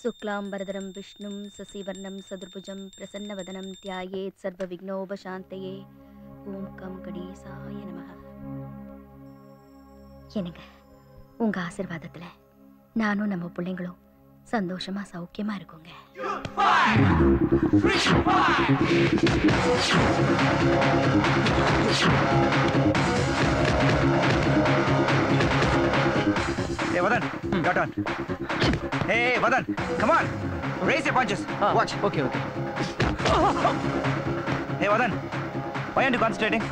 शुक्लांबरधरं विष्णुं शशिवर्णं सदुर्भुजं प्रसन्नवदनं ध्यायेत् सर्वविघ्नोपशान्तये ஓம் கம் கணேசாய நமஹ. என்னங்க உங்க ஆசீர்வாதத்துல நானும் நம்ம பிள்ளைங்களும் சந்தோஷமா சௌக்கியமா இருக்குங்க. Hey Vadan, your turn. Hey Vadan, come on, raise your punches. Watch. Okay. Hey Vadan, why aren't you concentrating?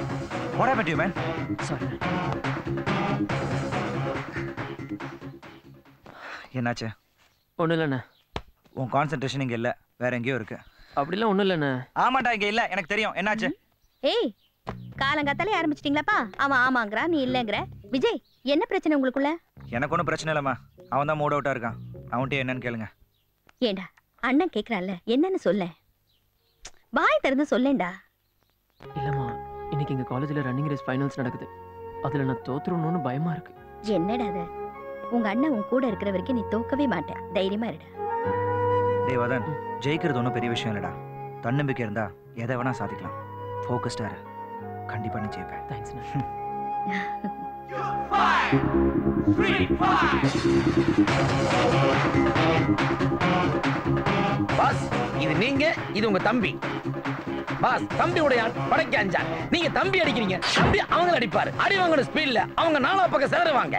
What happened to you, man? Sorry. என்னாச்சு? ஒன்றும் இல்லைண்ணே. உன் கான்சென்ட்ரேஷன் இங்கே இல்லை, வேற எங்கேயோ இருக்கு. அப்படிலாம் ஒன்றும் இல்லைண்ணே. ஆமாண்டா, இங்கே இல்லை, எனக்கு தெரியும். என்னாச்சு? ஏய், காலங்காத்தாலே ஆரம்பிச்சிட்டீங்களாப்பா? அவன் ஆமாங்கிறா, நீ இல்லைங்கிற. விஜய், என்ன பிரச்சனை உங்களுக்குள்ள? எனக்கு ஒன்றும் பிரச்சனை இல்லைம்மா, அவன் தான் மூட் அவுட்டாக இருக்கான். அவன்கிட்ட என்னன்னு கேளுங்க. ஏண்டா, அண்ணன் கேட்குறான்ல, என்னன்னு சொல்ல. வாய் திறந்து சொல்லேண்டா. இல்லைம்மா, இன்னைக்கு எங்கள் காலேஜில் ரன்னிங் ரேஸ் ஃபைனல்ஸ் நடக்குது. அதில் நான் தோத்துருணும்னு பயமா இருக்கு. என்னடா அது? உங்க அண்ணன் உன் கூட இருக்கிற வரைக்கும் நீ தோக்கவே மாட்டேன். தைரியமா இருடா. டேய் வதன், ஜெயிக்கிறது ஒன்றும் பெரிய விஷயம் இல்லைடா. தன்னம்பிக்கை இருந்தா எதை வேணா சாதிக்கலாம். ஃபோக்கஸ்டா இரு, கண்டிப்பா நீ ஜெயிப்ப. தேங்க்ஸ்ண்ணா. பாஸ், இது நீங்க, இது உங்க தம்பி. பாஸ், தம்பி உடையான் படைக்க அஞ்சான். நீங்க தம்பி அடிக்கிறீங்க, தம்பி அவங்கள அடிப்பாரு. அடி வாங்கின ஸ்பீட்ல அவங்க நாலா பக்கம் சேருவாங்க.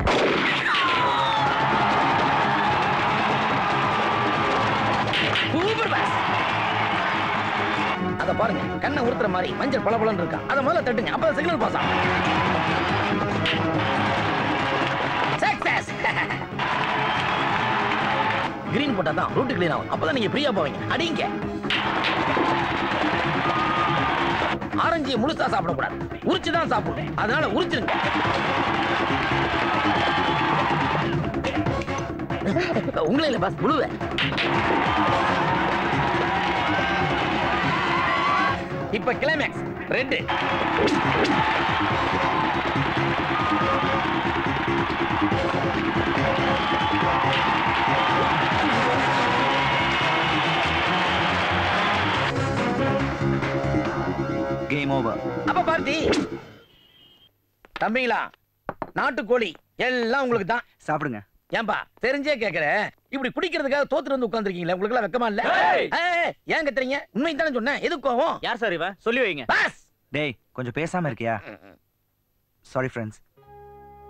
Super pass. அத பாருங்க, கண்ணை உறுத்துற மாதிரி மஞ்சள் பளபளன்னு இருக்கா. அத முதல்ல தட்டுங்க, அப்ப சிக்னல் பாஸ் ஆகும். சக்சஸ். கிரீன் போட்டா தான் ரூட் கிளீன் ஆகும். அப்பதான் நீங்க ஃப்ரீயா போவீங்க. அடிங்க. ஆரஞ்சியை முழுசா சாப்பிடக்கூடாது, உரிச்சுதான் சாப்பிடணும். அதனால உரிச்சிருங்க. உங்களே இல்ல பாஸ், முழுவ. இப்ப கிளைமேக்ஸ் ரெட். Game over. அப்ப பார்ட்டி. தம்பிங்களா, நாட்டுக்கோழி எல்லாம் உங்களுக்கு தான். சாப்பிடுங்க. ஏன்பா தெரிஞ்சே கேக்குறேன், இப்படி குடிக்கிறதுக்காக தோத்துட்டு வந்து உட்கார்ந்துருக்கீங்களா? உங்களுக்கு எல்லாம் வெக்கமா இல்ல? ஏன் கத்துறீங்க? உண்மை தானே சொன்னேன். எது கோவம்? யார் சார் இவன்? சொல்லி வைங்க. பாஸ். டேய், கொஞ்சம் பேசாம இருக்கியா? சாரி ஃப்ரெண்ட்ஸ்,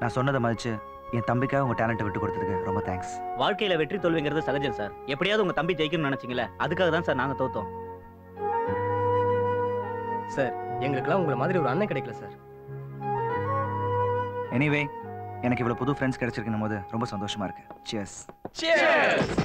நான் சொன்னதை மதிச்சு என் தம்பிக்காக உங்க டேலண்ட்டை விட்டு கொடுத்ததுக்கு ரொம்ப தேங்க்ஸ். வாழ்க்கையில வெற்றி தோல்விங்கிறது சகஜம் சார். எப்படியாவது உங்க தம்பி ஜெயிக்கணும்னு நினைச்சீங்களே, அதுக்காக தான் சார் நாங்க தோத்தோம். சார், எங்களுக்கெல்லாம் உங்களை மாதிரி ஒரு அண்ணன் கிடைக்கல சார். எனிவே, எனக்கு இவ்வளவு புது ஃப்ரெண்ட்ஸ் கிடைச்சிருக்கும் போது ரொம்ப சந்தோஷமா இருக்கு. சியர்ஸ். சியர்ஸ்.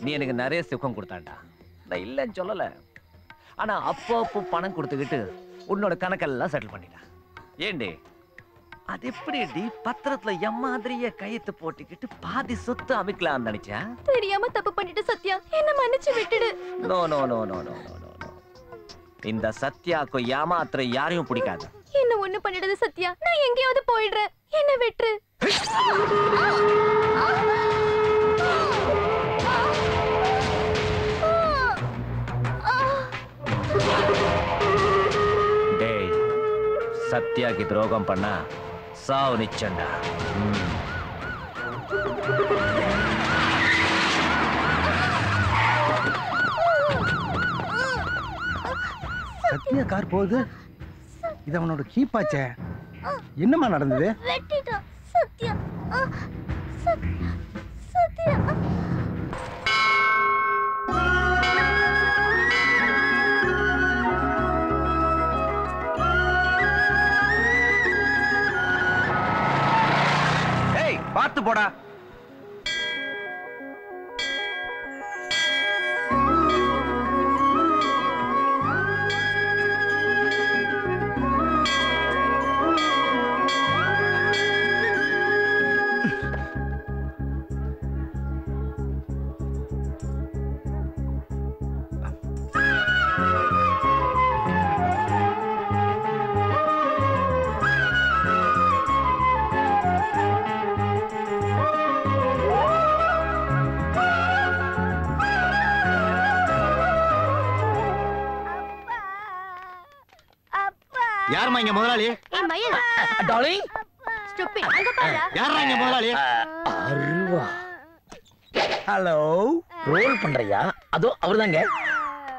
நீ எனக்கு நிறைய சுகம் கொடுத்தாண்டா, நான் இல்லைன்னு சொல்லல. ஆனா அப்போ பணம் கொடுத்துக்கிட்டு உன்னோட கணக்கெல்லாம் செட்டில் பண்ணிட்டா. ஏண்டி, அது எப்படி பத்திரத்துல எம்மாதிரிய கையெழுத்து போட்டுக்கிட்டு பாதி சொத்து அமைக்கலாம் நினைச்சா? தெரியாம தப்பு பண்ணிட்டு சத்யா, என்ன மன்னிச்சு விட்டுடு. No no no no no no no. இந்த சத்யாக்கு ஏமாத்துற யாரையும் பிடிக்காது. என்ன ஒண்ணு பண்ணிடுது சத்யா, நான் எங்கேயாவது போயிடுறேன். என்ன விட்டுரு. டேய், சத்யாக்கு துரோகம் பண்ணா சாவு நிச்சண்டா. சத்யா கார் போகுது. இது அவனோட கீப்பாச்சே. என்னமா நடந்தது? வெட்டிட்டான் சத்யா. சத்யா பார்த்து போடா. யாருமா இங்க முதலாளி? ஏய் மயில், டார்லிங், ஸ்டூபிட், அங்க பாரு. யாரா இங்க முதலாளி? அருவா. ஹலோ, ரோல் பண்றியா? அதோ அவர்தாங்க.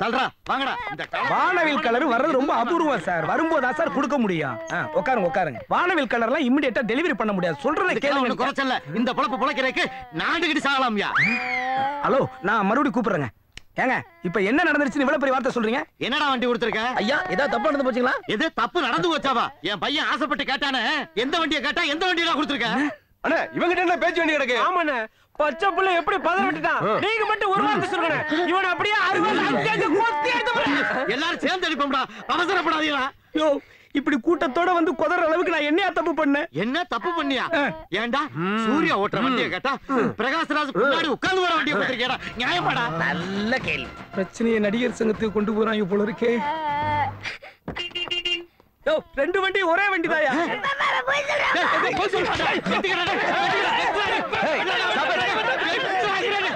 தல்றா வாங்கடா. இந்த வானவில் கலர் வர்றது ரொம்ப அபூர்வம் சார். வரும்போதா சார் கொடுக்க முடியும். உட்காருங்க உட்காருங்க. வானவில் கலர்லாம் இமிடியேட்டா டெலிவரி பண்ண முடியாது. சொல்றத கேளுங்க. குறைச்சல்ல இந்த பொழப்பு பொழைக்கிறதுக்கு நாண்டுகிட்டு சாகலாம்யா. ஹலோ, நான் மறுபடியும் கூப்பிடுறேங்க. ஏங்க இப்ப என்ன நடந்துருச்சுன்னு இவ்வளவு பெரிய வார்த்தை சொல்றீங்க? என்னடா வண்டி கொடுத்துருக்க? ஐயா, ஏதாவது தப்பு நடந்து போச்சுங்களா? எது தப்பு நடந்து வச்சாவா? என் பையன் ஆசைப்பட்டு கேட்டானே, எந்த வண்டியை கேட்டா எந்த வண்டியை கொடுத்துருக்க? அண்ணா இவங்கிட்ட என்ன பேச்சு வண்டி கிடக்கு? ஆமாண்ணே, பச்சை புள்ள எப்படி பதற விட்டுட்டான். நீங்க மட்டும் ஒரு வார்த்தை சொல்லுங்க. இவன் அப்படியே எல்லாரும் சேர்ந்து அடிப்போம்டா. அவசரப்படாதீங்களா? யோ, இப்படி கூட்டத்தோட வந்து குதற அளவுக்கு நான் என்னையா தப்பு பண்ணேன்? என்ன தப்பு பண்ணியா? ஏன்டா சூர்யா ஓட்டுற வண்டியை கேட்டா பிரகாஷ்ராஜ் முன்னாடி உட்கார்ந்து வர வண்டியை கொடுத்துருக்கேடா. நியாயமாடா? நல்ல கேள்வி. பிரச்சனையை நடிகர் சங்கத்துக்கு கொண்டு போறாங்க போல இருக்கே. யோ, ரெண்டு வண்டி ஒரே வண்டி தாயா?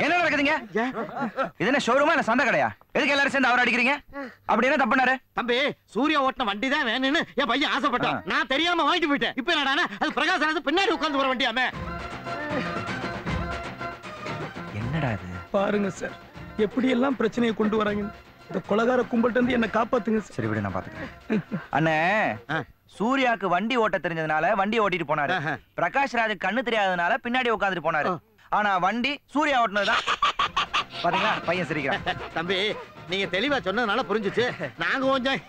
என்ன நடக்குதுங்க? இது என்ன ஷோரூமா இல்ல சந்தை கடையா? எதுக்கு எல்லாரும் சேர்ந்து அவர் அடிக்கிறீங்க? அப்படி என்ன தப்பு பண்ணாரு? தம்பி, சூர்யா ஓட்டின வண்டி தான் வேணும்னு என் பையன் ஆசைப்பட்டான். நான் தெரியாம வாங்கிட்டு போயிட்டேன். இப்ப என்னடா அது பிரகாஷ்ராஜ் பின்னாடி உட்கார்ந்து வர வண்டியாமே. என்னடா இது? பாருங்க சார், எப்படி எல்லாம் பிரச்சனையை கொண்டு வராங்க. இந்த கொலகார கும்பல்ட்ட இருந்து என்ன காப்பாத்துங்க சார். சரி விடு, நான் பாத்துக்கிறேன். அண்ணே, சூர்யாக்கு வண்டி ஓட்ட தெரிஞ்சதுனால வண்டி ஓட்டிட்டு போனாரு. பிரகாஷ் ராஜ் கண்ணு தெரியாததுனால பின்னாடி உட்காந்துட்டு போனாரு. ஆனா வண்டி சூர்யா ஓட்டுனதுதான். பாத்தீங்களா, பையன் சிரிக்கிறான். தம்பி, நீங்க தெளிவா சொன்னதுனால புரிஞ்சுச்சு. நாங்க கொஞ்சம்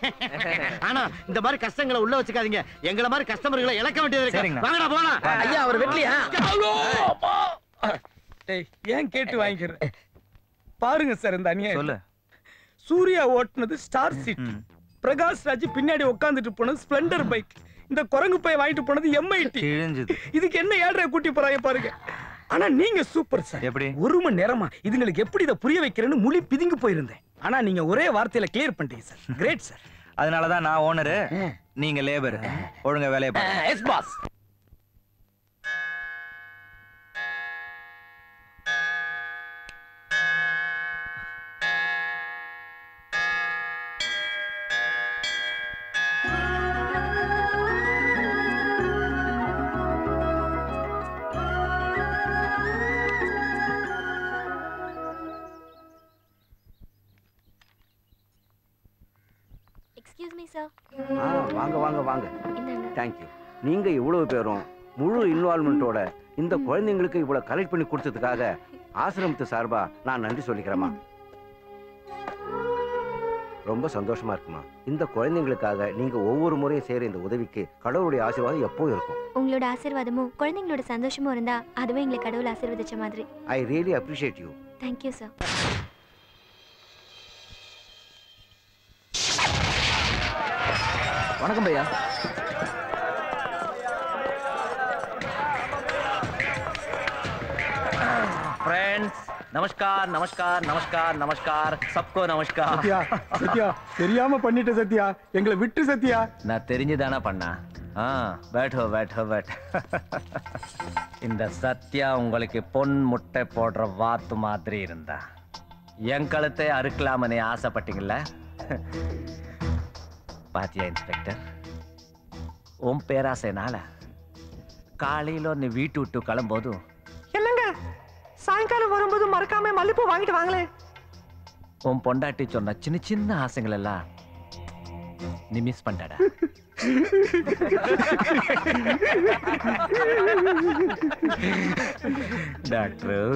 ஆனா இந்த மாதிரி கஷ்டங்களை உள்ள வச்சுக்காதீங்க. எங்கள மாதிரி கஸ்டமர்களை இழக்க வேண்டியது இருக்கு. வாங்கடா போலாம். ஐயா, அவர் வெட்லியா? டேய், ஏன் கேட்டு வாங்கிக்கிறேன். பாருங்க சார் இந்த அநியாயம். சொல்லு. சூர்யா ஓட்டுனது ஸ்டார் சீட், பிரகாஷ் ராஜ் பின்னாடி உட்கார்ந்துட்டு போனது ஸ்ப்ளெண்டர் பைக், இந்த குரங்கு பை வாங்கிட்டு போனது எம்ஐடி. இதுக்கு என்ன ஏழ்ரை கூட்டி போறாங்க பாருங்க. ஆனா நீங்க சூப்பர் சார். எப்படி? ஒரு மணி நேரமா இதுங்களுக்கு எப்படி இதை புரிய வைக்கிறேன்னு முழி பிதுங்கி போயிருந்தேன். ஆனா நீங்க ஒரே வார்த்தையில கிளியர் பண்ணிட்டீங்க சார். Great sir. அதனாலதான் நான் ஓனரு, நீங்க லேபர். ஒழுங்கா வேலையை பாருங்க. Yes boss. Excuse me sir. வாங்க வாங்க வாங்க. இந்தாங்க. தேங்க்யூ. நீங்க இவ்வளவு பேரும் முழு இன்வால்மெண்ட்டோட இந்த குழந்தைங்களுக்கு இவ்வளவு கலெக்ட் பண்ணி கொடுத்ததுக்காக ஆசிரமத்து சார்பா நான் நன்றி சொல்லிக்கிறேம்மா. ரொம்ப சந்தோஷமா இருக்குமா. இந்த குழந்தைங்களுக்காக நீங்க ஒவ்வொரு முறையும் செய்யற இந்த உதவிக்கு கடவுளுடைய ஆசீர்வாதம் எப்பவும் இருக்கும். உங்களோட ஆசீர்வாதமும் குழந்தைங்களோட சந்தோஷமும் இருந்தா அதுவே எங்களை கடவுள் ஆசீர்வதிச்ச மாதிரி. I really appreciate you. Thank you sir. வணக்கம் பையா. फ्रेंड्स, नमस्कार नमस्कार नमस्कार नमस्कार सबको नमस्कार. சத்யா, சத்யா, தெரியாம பண்ணிட்ட சத்யா, எங்களை விட்டு சத்யா. நான் தெரிஞ்சுதானா பண்ணா. बैठो बैठो बैठ. இந்த சத்யா உங்களுக்கு பொன் முட்டை போடுற வாத்து மாதிரி இருந்தா என் கழுத்தை அறுக்கலாமனே ஆசைப்பட்டீங்கல்ல? பாத்தியா இன்ஸ்பெக்டர், உன் பேராசைனால காலையில நீ வீட்டு விட்டு கிளம்போது என்னங்க சாயங்காலம் வரும்போது மறக்காம மல்லிப்பூ வாங்கிட்டு வாங்களே. உன் பொண்டாட்டி சொன்ன சின்ன சின்ன ஆசைகள் எல்லாம் நீ மிஸ் பண்ணிட்டடா. டாக்டர்,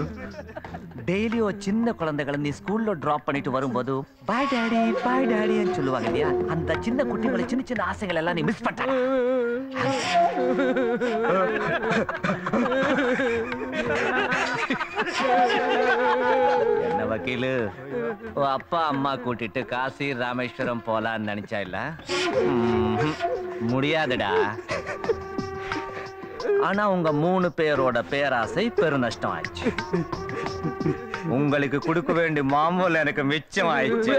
டெய்லி ஒரு சின்ன குழந்தைகளை நீ ஸ்கூல்ல டிராப் பண்ணிட்டு வரும்போது பாய் டாடின்னு சொல்லுவாங்க இல்லையா? அந்த சின்ன குட்டிகளை சின்ன சின்ன ஆசைகள் எல்லாம் நீ மிஸ் பண்ணிட்ட. என்ன வக்கீலு அப்பா அம்மா கூட்டிட்டு காசி ராமேஸ்வரம் போலான்னு நினைச்சா இல்ல முடியாதுடா. ஆனா உங்க 3 பேரோட பேராசை பெருநஷ்டம் ஆயிடுச்சு. உங்களுக்கு கொடுக்க வேண்டிய மாமூல் எனக்கு மிச்சம் ஆயிடுச்சு.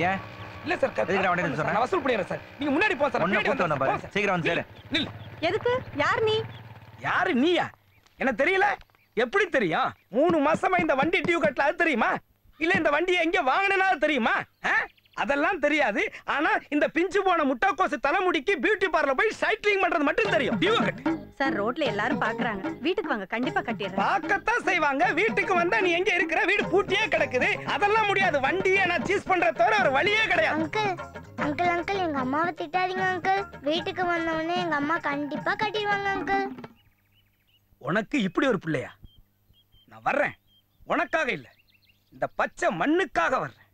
ஏன் இல்ல சார் நான் வசூல் பண்ணிடுறேன் சார். நீங்க முன்னாடி போ சார். முன்னாடி கூட்டி வந்தா பாரு. சீக்கிரம் வந்து சேரு. நில். எதுக்கு? யார் நீ? யாரு நீயா? என்ன தெரியல? எப்படி தெரியும்? 3 மாசமா இந்த வண்டி டியூ கட்டல, அது தெரியுமா? இல்ல இந்த வண்டியை எங்க வாங்கினா தெரியுமா? அதெல்லாம் தெரியாது. ஆனா இந்த பிஞ்சு போன முட்டைக்கோசு தலைமுடிக்கு பியூட்டி பார்லர் போய் சைக்கிளிங் பண்றது மட்டும் தெரியும். டியூ கட்டு. சார் ரோட்ல எல்லாரும் பாக்குறாங்க. வீட்டுக்கு வாங்க, கண்டிப்பா கட்டிடுறேன். பார்க்கத்தான் செய்வாங்க. வீட்டுக்கு வந்தா நீ எங்க இருக்கிற? வீடு பூட்டியே கிடக்குது. அதெல்லாம் முடியாது. வண்டியை நான் சீஸ் பண்றத தவிர ஒரு வழியே கிடையாது. அங்கிள் அங்கிள் எங்க அம்மாவை திட்டாதீங்க அங்கிள். வீட்டுக்கு வந்தவொடனே எங்க அம்மா கண்டிப்பா கட்டிடுவாங்க அங்கிள். உனக்கு இப்படி ஒரு பிள்ளையா? நான் வர்றேன். உனக்காக இல்ல, இந்த பச்சை மண்ணுக்காக வர்றேன்.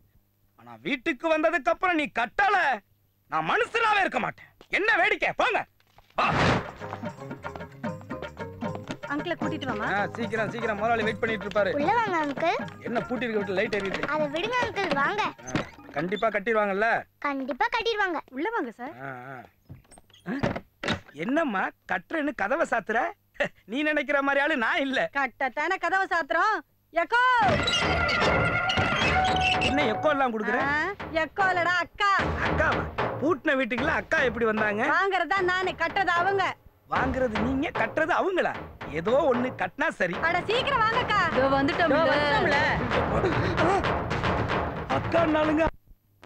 ஆனா வீட்டுக்கு வந்ததுக்கு அப்புறம் நீ கட்டல, நான் மனுஷனாவே இருக்க மாட்டேன். என்ன வேடிக்கை? போங்க. அங்கிளை கூட்டிட்டு வாமா. சீக்கிரம் சீக்கிரம், முதலாளி வெயிட் பண்ணிட்டு இருப்பாரு. உள்ள வாங்க அங்கிள். என்ன பூட்டி இருக்க வீட்டுல லைட் எரியுது? அதை விடுங்க அங்கிள், வாங்க. கண்டிப்பா கட்டிடுவாங்கல்ல? கண்டிப்பா கட்டிடுவாங்க. உள்ள வாங்க சார். என்னம்மா கட்டுறேன்னு கதவை சாத்துற? நீ நினைக்கிற மாதிரி ஆளு நான் இல்ல. கட்டத்தான கதவை சாத்துறோம். எக்கோ என்ன எக்கோ எல்லாம் குடுக்குற? எக்கோலடா அக்கா. அக்காவா? பூட்டின வீட்டுக்குள்ள அக்கா எப்படி வந்தாங்க? வாங்குறதா நானே, கட்டறது அவங்க. வாங்குறது நீங்க, கட்டுறது அவங்களா? ஏதோ ஒண்ணு கட்டினா சரி. அட சீக்கிரம் வாங்கக்கா. வந்துட்டோம்ல. அக்கா நாளுங்க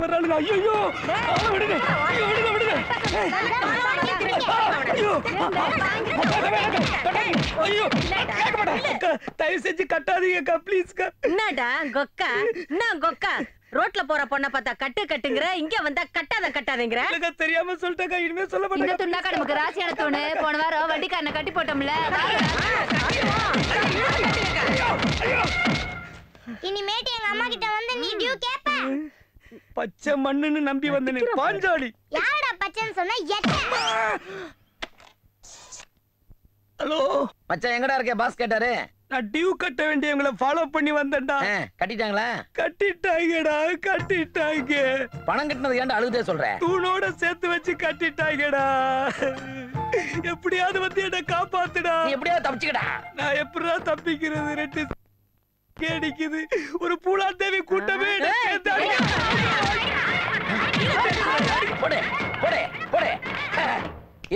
வர்றாளுங்க. ஐயோ விடுங்க, விடுங்க விடுங்க. ஐயோ கேட்க மாட்டேன். தயவு செஞ்சு கட்டாதீங்கக்கா, ப்ளீஸ்க்கா. என்னடா கொக்கா? என்ன கொக்கா? ரோட்ல போற பொண்ண பார்த்தா கட்டு கட்டுங்கற, இங்க வந்தா கட்டாத கட்டாதேங்கற. எனக்கு தெரியாம சொல்லிட்டேக்கா, இனிமே சொல்ல மாட்டேன். இந்த துண்டாக்கா நமக்கு ராசியான தூணு. போன வாரம் வண்டிக்காரனை கட்டி போட்டோம்ல. இனிமேட்டு எங்க அம்மா கிட்ட வந்து நீ டியூ கேப்ப. பச்சை மண்ணுன்னு நம்பி வந்தனே பாஞ்சாலி. யாரடா பச்சைன்னு சொன்னா? எட்ட. ஹலோ மச்சான், எங்கடா இருக்க? பாஸ் கேட்டாரு. நான் டியூ கட்ட வேண்டியவங்கள ஃபாலோ பண்ணி வந்தேன்டா. கட்டிட்டாங்களா? கட்டிட்டாங்கடா, கட்டிட்டாங்க. பணம் கட்டினது ஏன்டா அழுதே சொல்ற? தூணோட சேர்த்து வச்சு கட்டிட்டாங்கடா. எப்படியாவது வந்து என்ன காப்பாத்துடா. எப்படியாவது தப்பிச்சுக்கடா. நான் எப்படிடா தப்பிக்கிறது? ரெண்டு கேடிக்குது. ஒரு பூலாத்தேவி கூட்டமே போடு போடு போடு.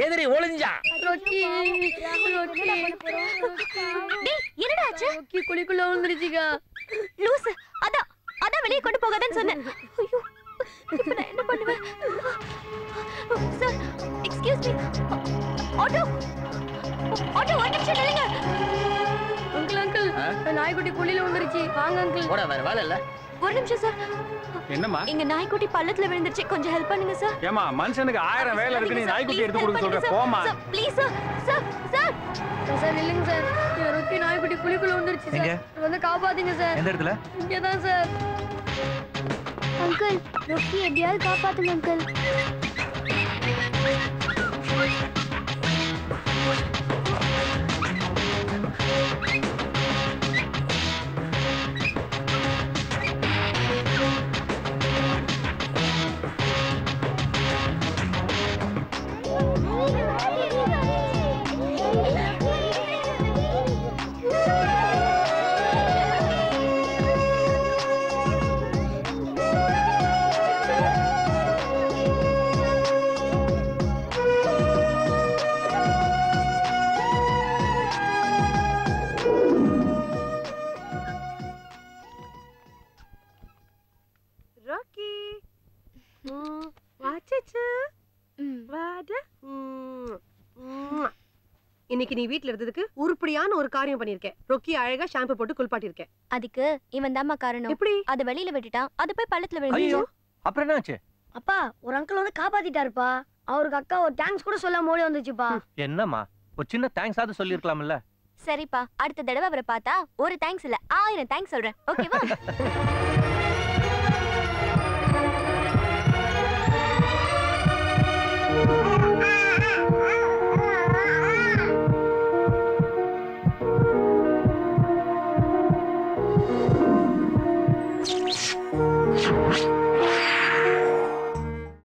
எதிரி ஒளிஞ்சா. என்னடா ஆச்சு? குளிக்குள்ள விழுந்துருச்சுங்க. லூசு. அதான் வெளியே கொண்டு போகாதன்னு சொன்னேன். ஐயோ, இப்போ நான் என்ன பண்ணுவேன்? Sir, excuse me. Auto auto, ஒரு நிமிஷம் நில்லுங்க. அங்கிள் நாய்க்குட்டி குழியில விழுந்துருச்சு. வாங்க அங்கிள். போடா, வேற வேலை இல்ல. ஒரு நிமிஷம் சார். என்னம்மா? எங்க நாய்க்குட்டி பள்ளத்துல விழுந்துருச்சு, கொஞ்சம் ஹெல்ப் பண்ணுங்க சார். ஏமா, மனுஷனுக்கு 1000 வேலை இருக்கு, நீ நாய்க்குட்டி எடுத்து கொடுக்க சொல்ற? போமா. Please sir. Sir sir sir நில்லுங்க சார். ரொக்கி நாய்க்குட்டி குழிக்குள்ள விழுந்துருச்சு சார். வந்து காப்பாத்துங்க சார். எந்த இடத்துல? இங்க தான் சார். அங்கிள், ரொக்கி எப்படியாவது காப்பாத்துங்க அங்கிள். இன்னைக்கு நீ வீட்ல இருந்ததுக்கு உருப்படியான ஒரு காரியம் பண்ணிருக்கேன். ரொக்கி அழகா ஷாம்பு போட்டு குளிப்பாட்டி இருக்கேன். அதுக்கு இவன் தாம்மா காரணம். எப்படி? அத வெளியில விட்டுட்டான், அது போய் பள்ளத்துல விழுந்துச்சு. அப்புறம் என்னாச்சு? அப்பா ஒரு அங்கிள் வந்து காப்பாத்திட்டாருப்பா. அவருக்கு அக்கா ஒரு தேங்க்ஸ் கூட சொல்லாம ஓடி வந்துச்சுப்பா. என்னம்மா ஒரு சின்ன தேங்க்ஸ் ஆவது சொல்லிருக்கலாம்ல. சரிப்பா, அடுத்த தடவை அவரை பார்த்தா ஒரு தேங்க்ஸ் இல்ல 1000 தேங்க்ஸ் சொல்றேன். ஓகேவா?